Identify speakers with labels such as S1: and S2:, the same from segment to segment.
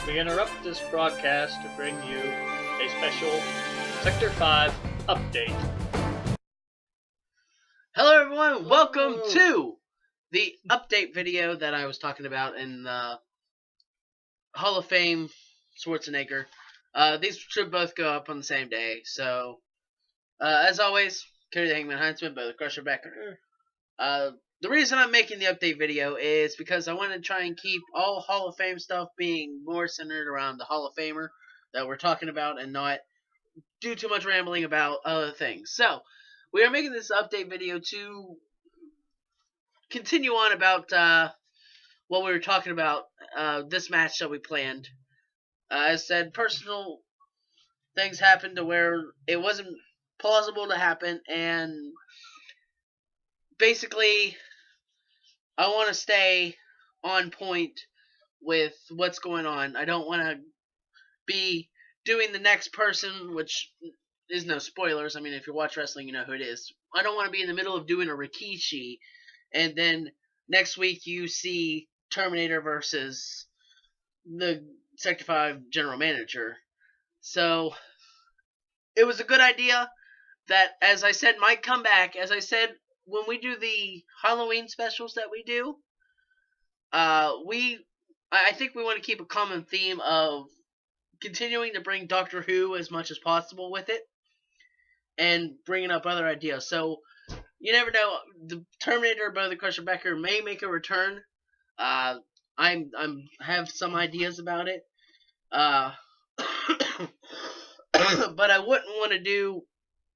S1: We interrupt this broadcast to bring you a special Sector 5 update.
S2: Hello everyone, welcome to the update video that I was talking about in the Hall of Fame Schwarzenegger. These should both go up on the same day, so as always, Cody the Hangman Heinzman, by the Crusher Becker. The reason I'm making the update video is because I want to try and keep all Hall of Fame stuff being more centered around the Hall of Famer that we're talking about and not do too much rambling about other things. So, we are making this update video to continue on about what we were talking about, this match that we planned. As I said, personal things happened to where it wasn't plausible to happen, and basically, I want to stay on point with what's going on. I don't want to be doing the next person, which is no spoilers. I mean, if you watch wrestling, you know who it is. I don't want to be in the middle of doing a Rikishi, and then next week you see Terminator versus the Sector 5 general manager. So, it was a good idea that, as I said, might come back. As I said, when we do the Halloween specials that we do, I think we want to keep a common theme of continuing to bring Doctor Who as much as possible with it, and bringing up other ideas. So, you never know, the Terminator by the Crusher Becker may make a return. I have some ideas about it. But I wouldn't want to do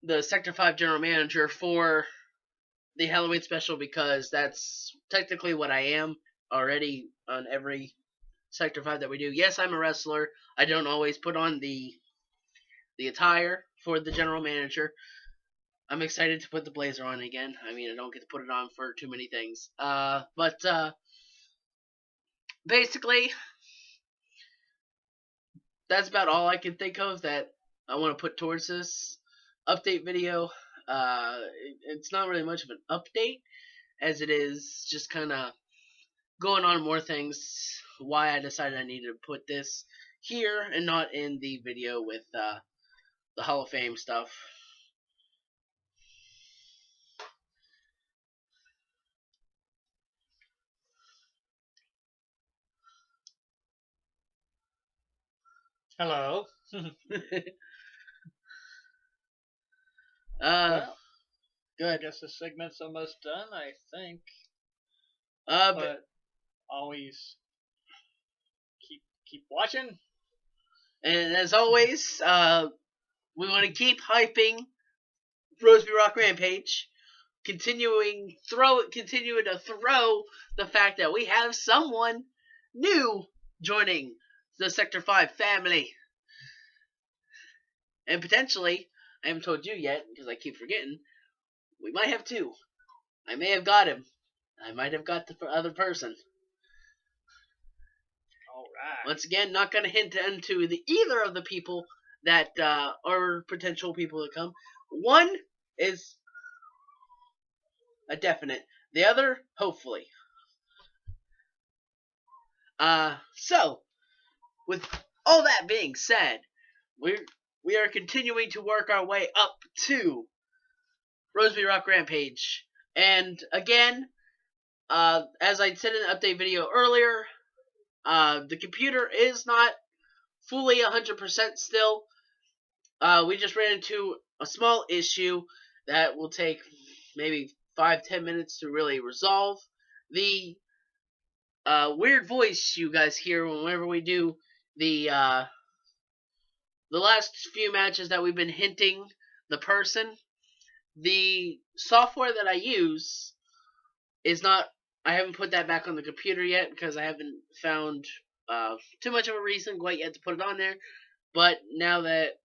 S2: the Sector 5 general manager for the Halloween special, because that's technically what I am already on every Sector 5 that we do. Yes, I'm a wrestler. I don't always put on the attire for the general manager. I'm excited to put the blazer on again. I mean, I don't get to put it on for too many things. But basically, that's about all I can think of that I want to put towards this update video. It's not really much of an update, as it is just kind of going on more things. Why I decided I needed to put this here and not in the video with the Hall of Fame stuff.
S1: Hello.
S2: Well, go
S1: I
S2: ahead.
S1: guess the segment's almost done, I think.
S2: But
S1: But always keep watching.
S2: and as always, we want to keep hyping Roseby Rock Rampage, continuing to throw the fact that we have someone new joining the Sector 5 family. And potentially, I haven't told you yet because I keep forgetting, we might have two. I may have got him. I might have got the other person.
S1: Alright.
S2: Once again, not going to hint into either of the people that are potential people to come. One is a definite. The other, hopefully. So, with all that being said, we are continuing to work our way up to Roseby Rock Rampage. And again, as I said in the update video earlier, the computer is not fully 100% still. We just ran into a small issue that will take maybe 5-10 minutes to really resolve. The weird voice you guys hear whenever we do the last few matches that we've been hinting the person, the software that I use is not, I haven't put that back on the computer yet because I haven't found too much of a reason quite yet to put it on there. But now that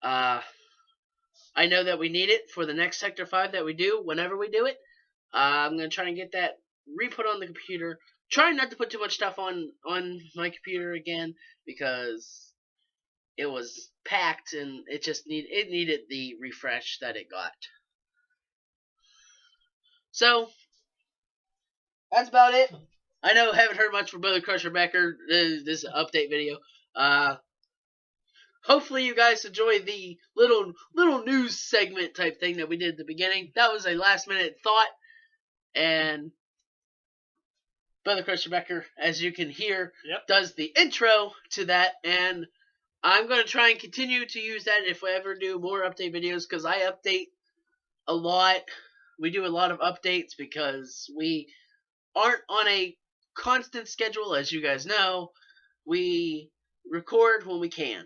S2: I know that we need it for the next Sector 5 that we do, whenever we do it, I'm going to try and get that re-put on the computer. Trying not to put too much stuff on my computer again, because it was packed and it needed the refresh that it got. So, that's about it. I know haven't heard much from Brother Crusher Becker. This is an update video. Hopefully you guys enjoyed the little news segment type thing that we did at the beginning. That was a last minute thought, and Brother Crusher Becker, as you can hear, does the intro to that, and I'm going to try and continue to use that if we ever do more update videos, because I update a lot. We do a lot of updates because we aren't on a constant schedule, as you guys know. We record when we can.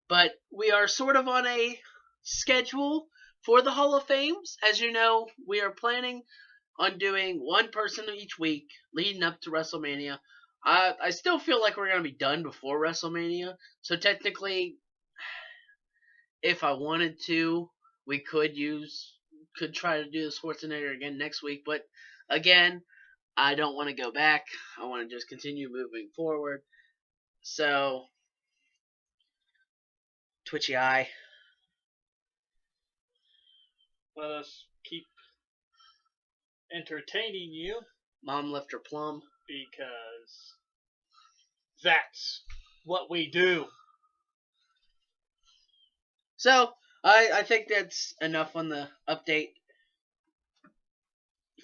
S2: But we are sort of on a schedule for the Hall of Fames. As you know, we are planning on doing one person each week leading up to WrestleMania. I still feel like we're going to be done before WrestleMania. So technically, if I wanted to, we could try to do the Schwarzenegger again next week. But again, I don't want to go back. I want to just continue moving forward. So, twitchy eye.
S1: Let us keep entertaining you.
S2: Mom left her plum.
S1: Because that's what we do.
S2: So, I think that's enough on the update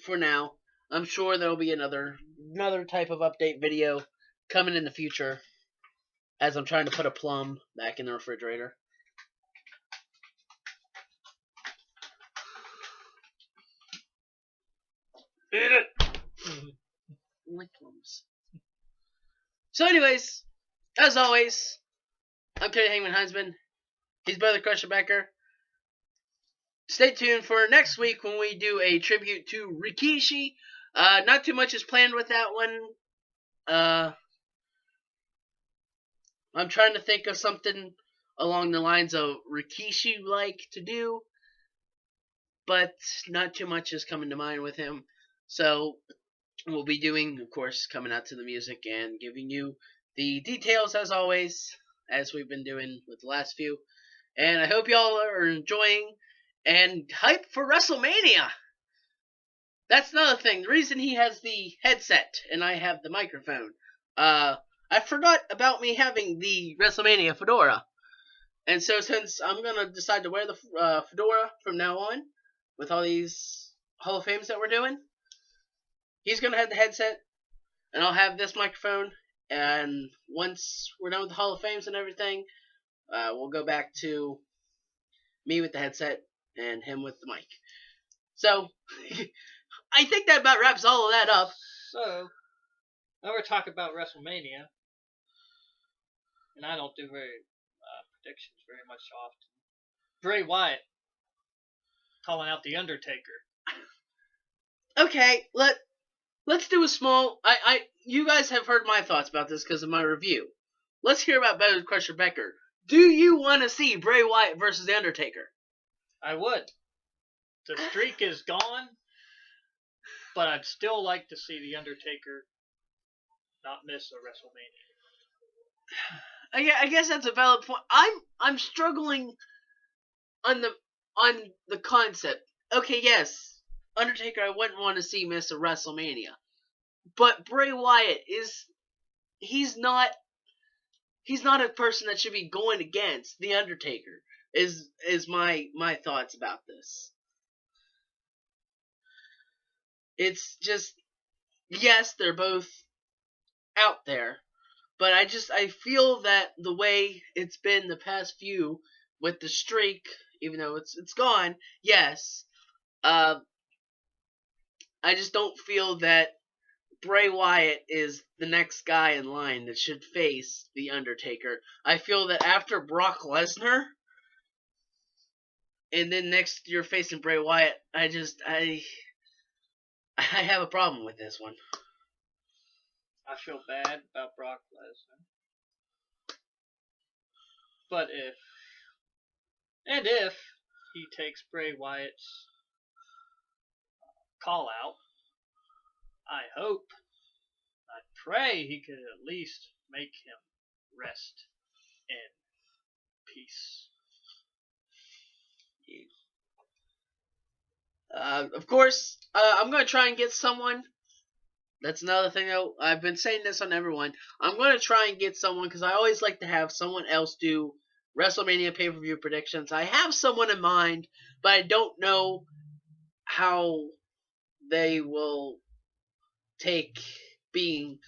S2: for now. I'm sure there'll be another type of update video coming in the future, as I'm trying to put a plum back in the refrigerator.
S1: Eat it!
S2: Like plums. So anyways, as always, I'm Cody Hangman Huntsman. He's Brother Crusher Becker. Stay tuned for next week when we do a tribute to Rikishi. Not too much is planned with that one. I'm trying to think of something along the lines of Rikishi like to do, but not too much is coming to mind with him. So we'll be doing, of course, coming out to the music and giving you the details as always, as we've been doing with the last few. And I hope y'all are enjoying and hyped for WrestleMania. That's another thing. The reason he has the headset and I have the microphone. I forgot about me having the WrestleMania fedora. And so since I'm going to decide to wear the fedora from now on, with all these Hall of Fames that we're doing, he's going to have the headset, and I'll have this microphone. And once we're done with the Hall of Fames and everything, we'll go back to me with the headset and him with the mic. So, I think that about wraps all of that up.
S1: So, now we're talking about WrestleMania, and I don't do predictions very much often. Bray Wyatt calling out The Undertaker.
S2: Okay, let's do a small. You guys have heard my thoughts about this because of my review. Let's hear about Brother Crusher Becker. Do you want to see Bray Wyatt versus The Undertaker?
S1: I would. The streak is gone, but I'd still like to see The Undertaker not miss a WrestleMania.
S2: I guess that's a valid point. I'm struggling on the concept. Okay, yes, Undertaker I wouldn't want to see miss a WrestleMania, but Bray Wyatt he's not a person that should be going against The Undertaker. Is my thoughts about this. It's just, yes, they're both out there, but I feel that the way it's been the past few with the streak, even though it's gone, yes, I just don't feel that Bray Wyatt is the next guy in line that should face The Undertaker. I feel that after Brock Lesnar, and then next you're facing Bray Wyatt, I have a problem with this one.
S1: I feel bad about Brock Lesnar. But if he takes Bray Wyatt's call out, I pray he could at least make him rest in peace.
S2: Of course, I'm going to try and get someone That's another thing though. I've been saying this on everyone. I'm going to try and get someone because I always like to have someone else do WrestleMania pay-per-view predictions. I have someone in mind, but I don't know how they will take being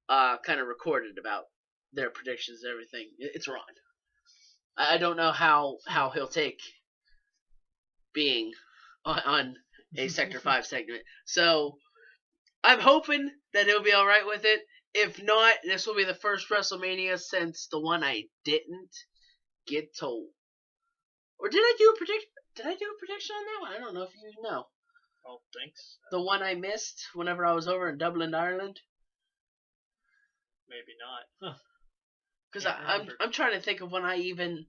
S2: kind of recorded about their predictions and everything. It's Ron. I don't know how he'll take being on a Sector 5 segment. So I'm hoping that he'll be alright with it. If not, this will be the first WrestleMania since the one I didn't get told. Or did I do a prediction? Did I do a prediction on that one? I don't know if you know.
S1: I don't think so.
S2: The one I missed whenever I was over in Dublin, Ireland?
S1: Maybe not.
S2: Because
S1: Can't
S2: I'm trying to think of when I even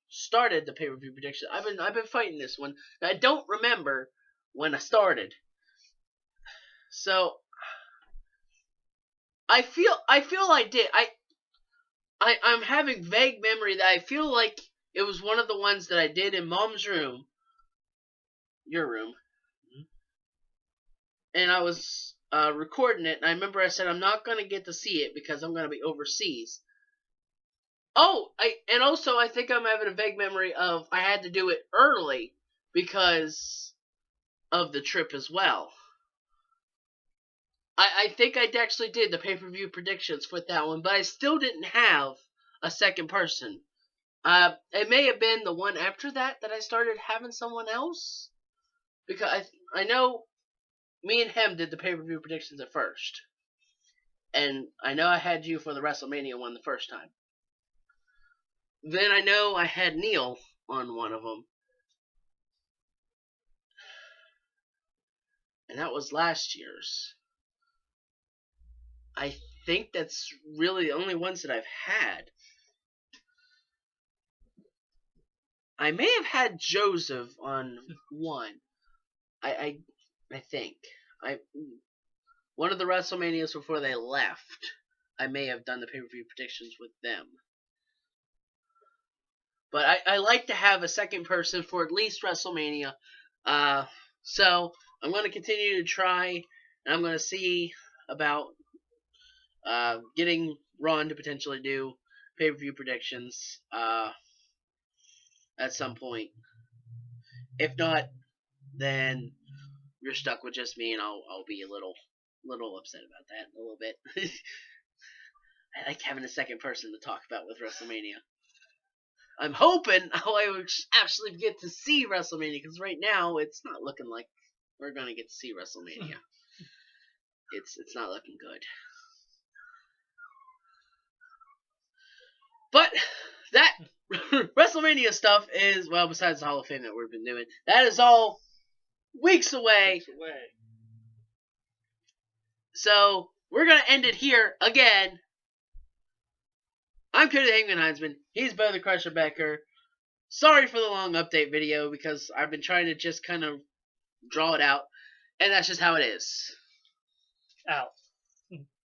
S2: started the pay-per-view prediction. I've been fighting this one. I don't remember when I started. So I feel I did. I'm having vague memory that I feel like it was one of the ones that I did in Mom's room, your room, and I was recording it. And I remember I said I'm not gonna get to see it because I'm gonna be overseas. Oh, I think I'm having a vague memory of I had to do it early because of the trip as well. I think I actually did the pay-per-view predictions with that one, but I still didn't have a second person. It may have been the one after that I started having someone else, because I know me and him did the pay-per-view predictions at first, and I know I had you for the WrestleMania one the first time. Then I know I had Neil on one of them, and that was last year's. I think that's really the only ones that I've had. I may have had Joseph on one. I think one of the WrestleManias before they left. I may have done the pay-per-view predictions with them. But I like to have a second person for at least WrestleMania. So I'm going to continue to try, and I'm going to see about getting Ron to potentially do pay-per-view predictions at some point. If not, then you're stuck with just me, and I'll be a little upset about that a little bit. I like having a second person to talk about with WrestleMania. I'm hoping I will actually get to see WrestleMania, because right now it's not looking like we're gonna get to see WrestleMania. It's not looking good. But that WrestleMania stuff is, well, besides the Hall of Fame that we've been doing, that is all weeks away. So we're gonna end it here again. I'm Cody the Hangman Heinzman. He's Bo the Crusher Becker. Sorry for the long update video because I've been trying to just kind of draw it out, and that's just how it is.
S1: Out.